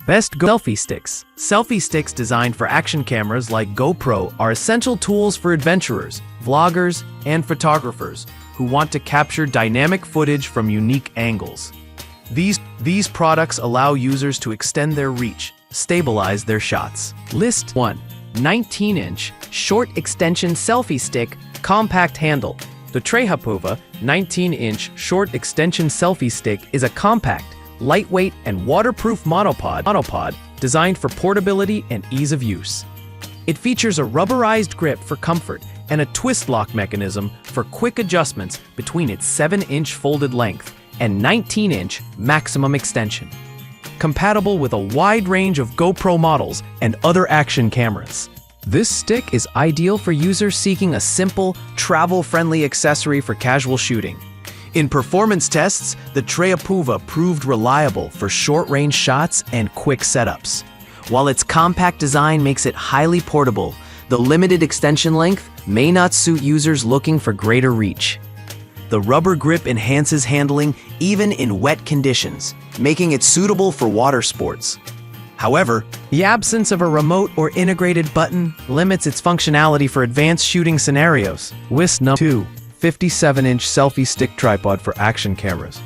Selfie sticks. Selfie sticks designed for action cameras like GoPro are essential tools for adventurers, vloggers, and photographers who want to capture dynamic footage from unique angles. These products allow users to extend their reach, stabilize their shots. List 1. 19-inch short extension selfie stick, compact handle. The Trehapova 19-inch short extension selfie stick is a compact, lightweight, and waterproof monopod designed for portability and ease of use. It features a rubberized grip for comfort and a twist lock mechanism for quick adjustments between its 7-inch folded length and 19-inch maximum extension. Compatible with a wide range of GoPro models and other action cameras. This stick is ideal for users seeking a simple, travel-friendly accessory for casual shooting. In performance tests, the Trehapova proved reliable for short-range shots and quick setups. While its compact design makes it highly portable, the limited extension length may not suit users looking for greater reach. The rubber grip enhances handling even in wet conditions, making it suitable for water sports. However, the absence of a remote or integrated button limits its functionality for advanced shooting scenarios. List 2. 57-inch selfie stick tripod for action cameras.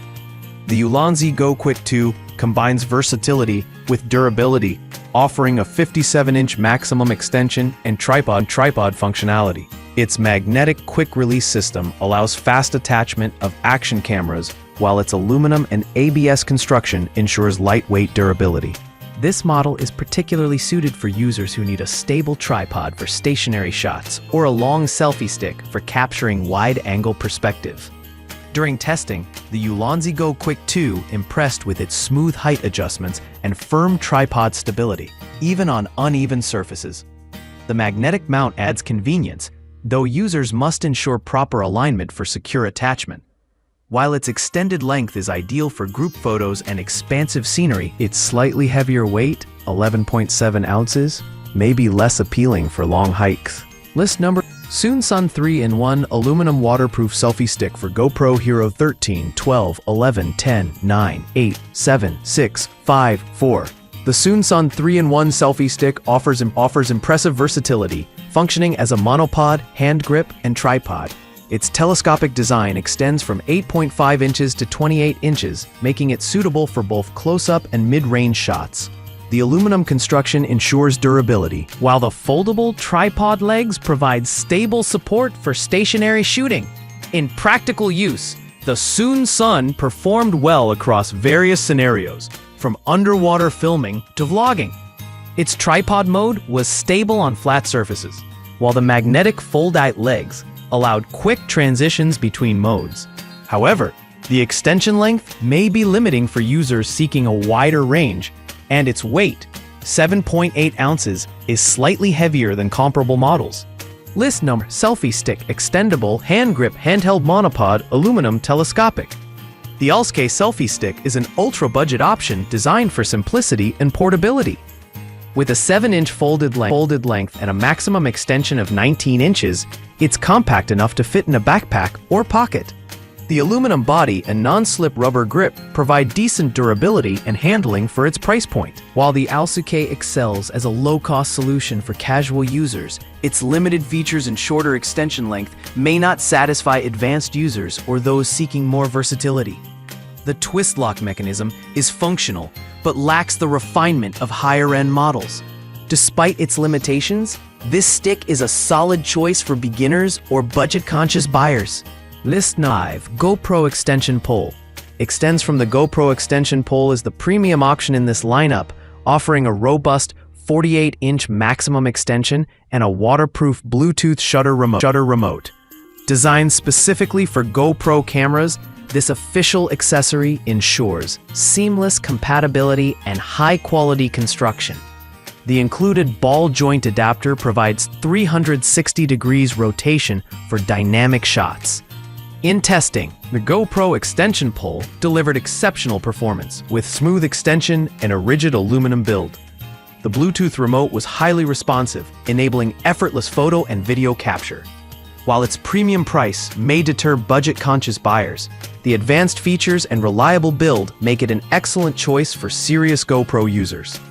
The Ulanzi Go Quick 2 combines versatility with durability, offering a 57-inch maximum extension and tripod functionality. Its magnetic quick-release system allows fast attachment of action cameras, while its aluminum and ABS construction ensures lightweight durability. This model is particularly suited for users who need a stable tripod for stationary shots or a long selfie stick for capturing wide-angle perspective. During testing, the Ulanzi Go Quick 2 impressed with its smooth height adjustments and firm tripod stability, even on uneven surfaces. The magnetic mount adds convenience, though users must ensure proper alignment for secure attachment. While its extended length is ideal for group photos and expansive scenery, its slightly heavier weight, 11.7 ounces, may be less appealing for long hikes. List number: Sunn 3-in-1 aluminum waterproof selfie stick for GoPro Hero 13, 12, 11, 10, 9, 8, 7, 6, 5, 4. The Sunn 3-in-1 selfie stick offers impressive versatility, functioning as a monopod, hand grip, and tripod. Its telescopic design extends from 8.5 inches to 28 inches, making it suitable for both close-up and mid-range shots. The aluminum construction ensures durability, while the foldable tripod legs provide stable support for stationary shooting. In practical use, the Sunn performed well across various scenarios, from underwater filming to vlogging. Its tripod mode was stable on flat surfaces, while the magnetic fold-out legs allowed quick transitions between modes. However, the extension length may be limiting for users seeking a wider range, and its weight, 7.8 ounces, is slightly heavier than comparable models. List number: Selfie Stick extendable hand grip handheld monopod aluminum telescopic. The Aliexpress Selfie Stick is an ultra-budget option designed for simplicity and portability. With a 7-inch folded length and a maximum extension of 19 inches, it's compact enough to fit in a backpack or pocket. The aluminum body and non-slip rubber grip provide decent durability and handling for its price point. While the Aliexpress excels as a low-cost solution for casual users, its limited features and shorter extension length may not satisfy advanced users or those seeking more versatility. The twist lock mechanism is functional, but lacks the refinement of higher-end models. Despite its limitations, this stick is a solid choice for beginners or budget-conscious buyers. List 5. GoPro Extension Pole. Extends from the GoPro Extension Pole is the premium option in this lineup, offering a robust 48-inch maximum extension and a waterproof Bluetooth shutter remote. Designed specifically for GoPro cameras, this official accessory ensures seamless compatibility and high-quality construction. The included ball joint adapter provides 360 degrees rotation for dynamic shots. In testing, the GoPro extension pole delivered exceptional performance with smooth extension and a rigid aluminum build. The Bluetooth remote was highly responsive, enabling effortless photo and video capture. While its premium price may deter budget-conscious buyers, the advanced features and reliable build make it an excellent choice for serious GoPro users.